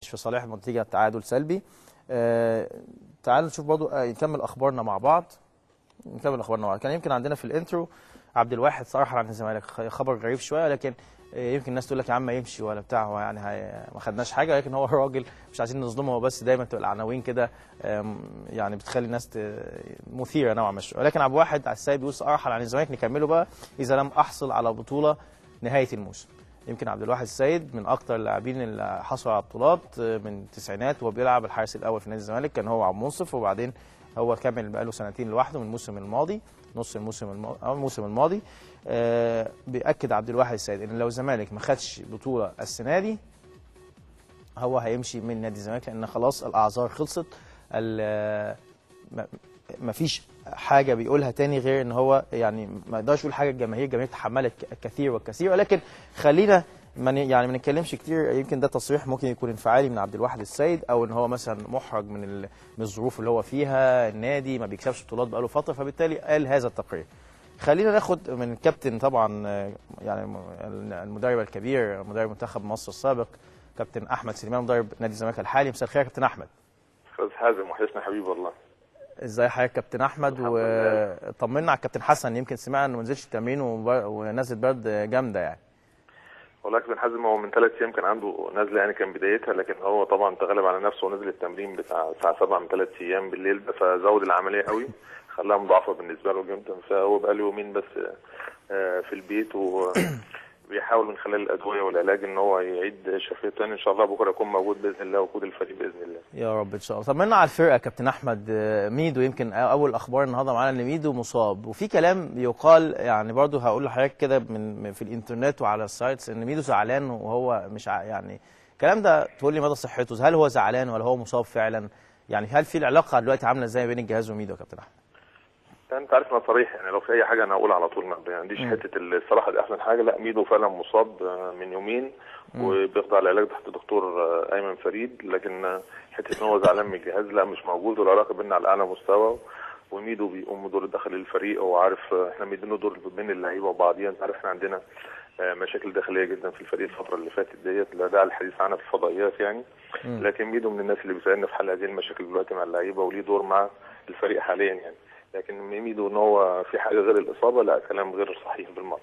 في صالحهم نتيجة تعادل سلبي. تعالوا نشوف برضو نكمل اخبارنا مع بعض. كان يمكن عندنا في الانترو عبد الواحد صراحه عن الزمالك خبر غريب شويه، لكن يمكن الناس تقول لك يا عم يمشي ولا بتاع، هو يعني ما خدناش حاجه، لكن هو راجل مش عايزين نظلمه، هو بس دايما تبقى العناوين كده يعني بتخلي الناس مثيره نوعا ما شويه. ولكن عبد الواحد على السايب بيقول صراحه عن الزمالك نكمله بقى اذا لم احصل على بطوله نهايه الموسم. يمكن عبد الواحد السيد من اكثر اللاعبين اللي حصلوا على بطولات من التسعينات، وهو بيلعب الحارس الاول في نادي الزمالك، كان هو عبد المنصف، وبعدين هو كمل بقاله سنتين لوحده من الموسم الماضي، نص الموسم الماضي. بيأكد عبد الواحد السيد ان لو الزمالك ما خدش بطوله السنه دي هو هيمشي من نادي الزمالك، لان خلاص الاعذار خلصت، ما فيش حاجه بيقولها تاني غير ان هو يعني ما يقدرش يقول حاجه. الجماهير تحملت الكثير والكثير، ولكن خلينا ما نتكلمش كتير. يمكن ده تصريح ممكن يكون انفعالي من عبد الواحد السيد، او ان هو مثلا محرج من الظروف اللي هو فيها، النادي ما بيكسبش بطولات بقاله فتره، فبالتالي قال هذا التقرير. خلينا ناخد من الكابتن طبعا، يعني المدرب الكبير، مدرب منتخب مصر السابق كابتن احمد سليمان، مدرب نادي الزمالك الحالي. مساء الخير يا كابتن احمد. استاذ حازم، وحشنا حبيبي والله. ازاي حضرتك كابتن احمد؟ وطمنا على الكابتن حسن، يمكن سمعنا انه ما نزلش التمرين ونزل برد جامده يعني. والله كابتن حازم هو من 3 ايام كان عنده نزله، يعني كان بدايتها، لكن هو طبعا تغلب على نفسه ونزل التمرين بتاع الساعه 7 من 3 ايام بالليل، فزود العمليه قوي، خلاها مضاعفه بالنسبه له جدا. فهو بقى له يومين بس في البيت، وبيحاول من خلال الادويه والعلاج ان هو يعيد شفيته تاني. ان شاء الله بكره يكون موجود باذن الله وقود الفريق باذن الله. يا رب ان شاء الله. طمنا على الفرقه يا كابتن احمد. ميدو يمكن اول اخبار النهارده معانا ان ميدو مصاب، وفي كلام يقال يعني برضو هقول لحضرتك كده من في الانترنت وعلى السايتس ان ميدو زعلان، وهو مش يعني الكلام ده تقول لي مدى صحته، هل هو زعلان ولا هو مصاب فعلا؟ يعني هل في العلاقه دلوقتي عامله ازاي بين الجهاز وميدو يا كابتن احمد؟ انت عارف انا صريح، يعني لو في اي حاجه انا هقول على طول، ما عنديش حته الصراحه دي احسن حاجه. لا، ميدو فعلا مصاب من يومين وبيخضع لعلاج تحت دكتور ايمن فريد، لكن حته ان هو زعلان من الجهاز لا، مش موجود، والعلاقه بيننا على اعلى مستوى، وميدو بيقوم بدور داخل الفريق، وعارف احنا مدينه دور بين اللعيبه وبعضيها. انت عارف احنا عندنا مشاكل داخليه جدا في الفريق الفتره اللي فاتت ديت، لا داعي للحديث عنها في الفضائيات يعني. لكن ميدو من الناس اللي بيساعدنا في حل هذه المشاكل دلوقتي مع اللعيبه، وليه دور مع الفريق حاليا يعني. لكن ميدو ان هو في حاجه غير الاصابه، لا، كلام غير صحيح بالمره.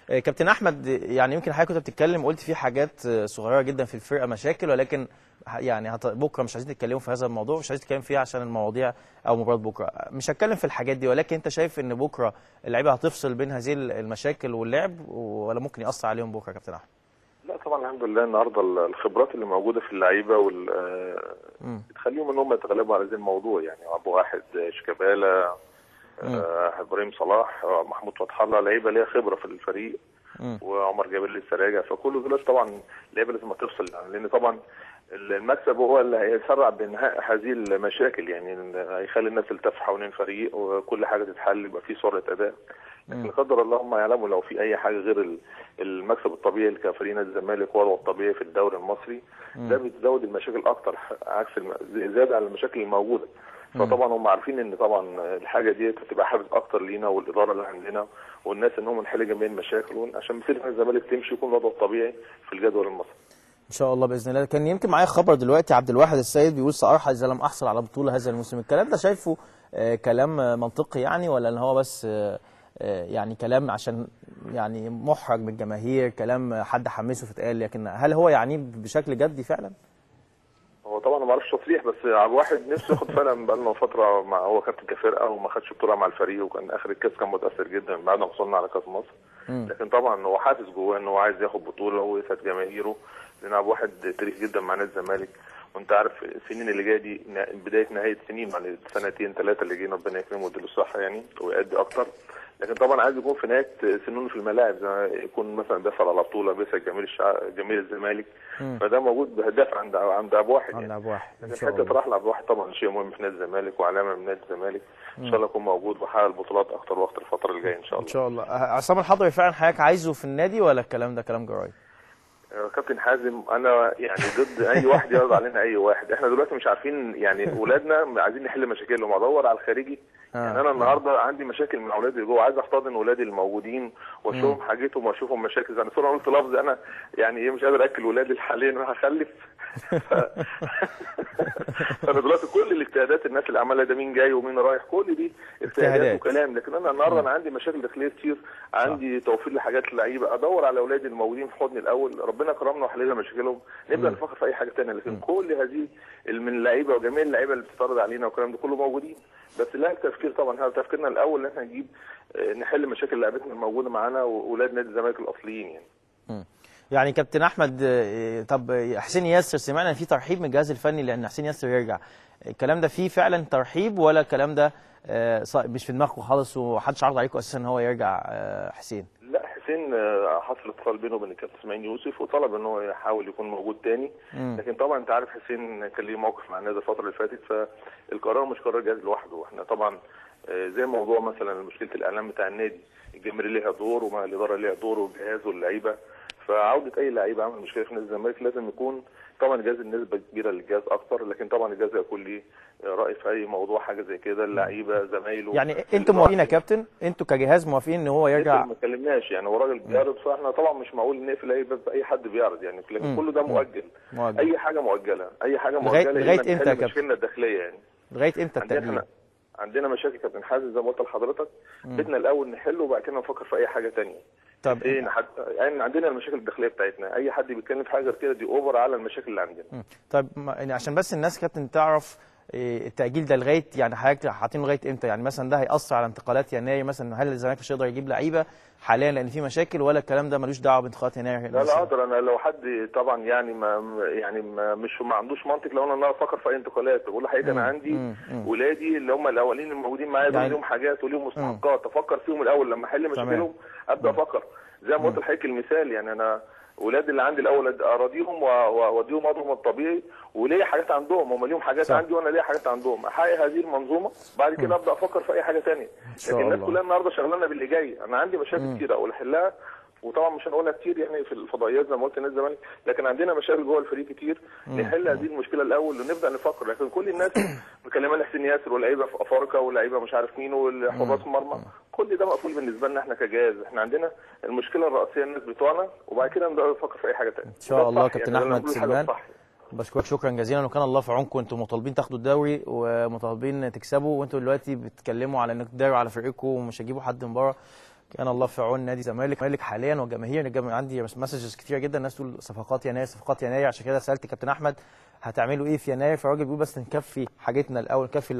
كابتن احمد، يعني يمكن حضرتك كنت بتتكلم قلت في حاجات صغيره جدا في الفرقه مشاكل، ولكن يعني بكره مش عايزين نتكلموا في هذا الموضوع، مش عايزين نتكلم فيها عشان المواضيع او مباراه بكره، مش هتكلم في الحاجات دي. ولكن انت شايف ان بكره اللعيبه هتفصل بين هذه المشاكل واللعب، ولا ممكن ياثر عليهم بكره يا كابتن احمد؟ لا طبعا الحمد لله، النهارده الخبرات اللي موجوده في اللعيبه بتخليهم ان هم يتغلبوا على هذا الموضوع يعني. ابو واحد شيكابالا، ابراهيم صلاح، محمود فتح الله، لعيبه ليها خبره في الفريق، وعمر جابر لسه راجع، فكل دول طبعا لعيبه لازم تفصل يعني، لان طبعا المكسب هو اللي هيسرع بانهاء هذه المشاكل يعني، هيخلي الناس تلتف حوالين الفريق وكل حاجه تتحل، يبقى في سرعه اداء. لكن قدر الله هم يعلموا لو في اي حاجه غير المكسب الطبيعي كفريق نادي الزمالك وضعه الطبيعي في الدوري المصري، ده بتزود المشاكل اكتر عكس زياده على المشاكل الموجوده. فطبعا هم عارفين ان طبعا الحاجه دي هتبقى حافز اكتر لينا والاداره اللي عندنا والناس ان هم نحل جميع المشاكل، عشان مسيره الزمالك تمشي يكون وضعه الطبيعي في الجدول المصري. ان شاء الله باذن الله. كان يمكن معايا خبر دلوقتي عبد الواحد السيد بيقول سأرحل اذا لم احصل على بطوله هذا الموسم. الكلام ده شايفه كلام منطقي يعني، ولا ان هو بس يعني كلام عشان يعني محرج من الجماهير، كلام حد حمسه فتقال، لكن هل هو يعني بشكل جدي فعلا؟ هو طبعا ما اعرفش تصريح، بس عبد الواحد نفسه ياخد فعلا، بقى لنا فتره مع هو كابتن كفرقه وما خدش بطوله مع الفريق، وكان اخر الكاس كان متاثر جدا بعد ما وصلنا على كاس مصر. لكن طبعا هو حافز جواه ان هو عايز ياخد بطوله ويسعد جماهيره، لان عبد الواحد تاريخ جدا مع نادي الزمالك، وانت عارف السنين اللي جايه دي بدايه نهايه سنين، يعني سنتين 3 اللي جايين ربنا يكرمه ويديله الصحه يعني ويأدي اكتر. لكن طبعا عايز يكون في نهايه سنونه في الملاعب، يكون مثلا بيحصل على بطوله، بيسعد جماهير الزمالك، فده موجود بهدف عند ابو واحد يعني. لكن حته راح لعبد الواحد طبعا شيء مهم في نادي الزمالك وعلامه من نادي الزمالك، ان شاء الله يكون موجود وحقق البطولات اكتر واكتر الفتره اللي جايه ان شاء الله. ان شاء الله. عصام الحضري فعلا حضرتك عايزه في النادي، ولا الكلام ده كلام جرايد؟ كابتن حازم، انا يعني ضد اي واحد يعرض علينا اي واحد. احنا دلوقتي مش عارفين يعني اولادنا عايزين نحل مشاكلهم، ادور على الخارجي. يعني انا النهارده عندي مشاكل مع اولادي اللي جوه، عايز احتضن اولادي الموجودين واشوفهم حاجتهم واشوفهم مشاكل. انا صراحه قلت لفظ، انا يعني ايه، مش قادر اكل ولادي حاليا انا هخلف. فانا دلوقتي كل الاجتهادات الناس اللي عملها ده، مين جاي ومين رايح، كل دي اجتهادات وكلام. لكن انا النهارده انا عندي مشاكل داخليه كتير، عندي توفير لحاجات لعيبه، ادور على اولادي الموجودين في حضني الاول، ربنا كرمنا وحلينا مشاكلهم، نبدا نفكر في اي حاجه ثانيه. لكن كل هذه من اللعيبه وجميع اللعيبه اللي بتتعرض علينا والكلام ده كله موجودين، بس لا التفكير طبعا، هذا تفكيرنا الاول ان احنا نجيب نحل مشاكل لعيبتنا الموجوده معانا واولاد نادي الزمالك الاصليين يعني. يعني كابتن احمد، طب حسين ياسر سمعنا ان في ترحيب من الجهاز الفني لان حسين ياسر يرجع، الكلام ده فيه فعلا ترحيب ولا الكلام ده مش في دماغكم خالص ومحدش عرض عليكم اساسا ان هو يرجع حسين؟ لا حسين حصل اتصال بينه وبين الكابتن اسماعيل يوسف وطلب ان هو يحاول يكون موجود تاني. لكن طبعا انت عارف حسين كان ليه موقف مع النادي الفتره اللي فاتت، فالقرار مش قرار جاهز لوحده. احنا طبعا زي موضوع مثلا مشكله الاعلام بتاع النادي، الجماهير ليها دور ومع الاداره ليها دور والجهاز واللعيبه. فعوده اي لعيب عمل مشكله في نادي الزمالك لازم يكون طبعا الجهاز النسبه كبيره للجهاز اكتر، لكن طبعا الجهاز يكون ليه راي في اي موضوع حاجه زي كده، اللعيبه زمايله. يعني انتوا موافقين يا كابتن؟ انتوا كجهاز موافقين ان هو يرجع؟ ما اتكلمناش يعني، هو راجل بيعرض، فاحنا طبعا مش معقول نقفل اي باب اي حد بيعرض يعني، لكن كله ده مؤجل. اي حاجه مؤجله، اي حاجه مؤجله لغايه امتى يا كابتن؟ مشكلتنا الداخليه يعني. لغايه امتى التأجيل؟ عندنا مشاكل كابتن حازم زي ما قلت لحضرتك، بدنا الاول نحله وبعد كده نفكر في اي حاجه ثانيه. طب ايه يعني عندنا المشاكل الداخليه بتاعتنا، اي حد بيتكلم في حاجه غير كده دي اوفر على المشاكل اللي عندنا. طيب يعني عشان بس الناس كابتن تعرف التأجيل ده لغايه يعني حضرتك حاطينه لغايه امتى؟ يعني مثلا ده هيأثر على انتقالات يناير مثلا؟ هل الزمالك مش هيقدر يجيب لعيبه حاليا لان في مشاكل، ولا الكلام ده ملوش دعوه بانتقالات يناير؟ لا اقدر انا لو حد طبعا يعني ما عندوش منطق لو انا افكر في اي انتقالات. بقول لحضرتك انا عندي ولادي اللي هم الاولين الموجودين معايا دول ليهم حاجات وليهم مستحقات افكر فيهم الاول، لما احل مشاكلهم ابدا افكر. زي ما قلت لحضرتك المثال، يعني انا ولادي اللي عندي الاول اراضيهم واوديهم وضعهم الطبيعي، وليا حاجات عندهم، هم ليهم حاجات عندي وانا ليا حاجات عندهم، احقق هذه المنظومه بعد كده ابدا افكر في اي حاجه ثانيه. لكن الناس كلها النهارده شغلانه باللي جاي. انا عندي مشاكل كتير اقول احلها، وطبعا مش هنقولها كتير يعني في الفضائيات زي ما قلت نادي الزمالك، لكن عندنا مشاكل جوه الفريق كتير نحل هذه المشكله الاول ونبدا نفكر. لكن كل الناس مكلمه حسين ياسر ولاعيبه في افارقه ولاعيبه مش عارف مين وحراس مرمى، كل ده مقفول بالنسبه لنا احنا كجهاز. احنا عندنا المشكله الرئيسيه الناس بتوعنا، وبعد كده نبدا نفكر في اي حاجه ثانيه. ان شاء الله. كابتن احمد سليمان بشكرك شكرا جزيلا، وكان الله في عونكم. انتم مطالبين تاخدوا الدوري ومطالبين تكسبوا، وانتم دلوقتي بتتكلموا على انكم تداروا على فريقكم ومش هتجيبوا حد من بره. كان الله في عون نادي الزمالك حاليا والجماهير. عندي مسجز كتير جدا الناس تقول صفقات يناير صفقات يناير، عشان كده سالت كابتن احمد هتعملوا ايه في يناير، فالراجل بيقول بس نكفي حاجتنا الاول، نكفي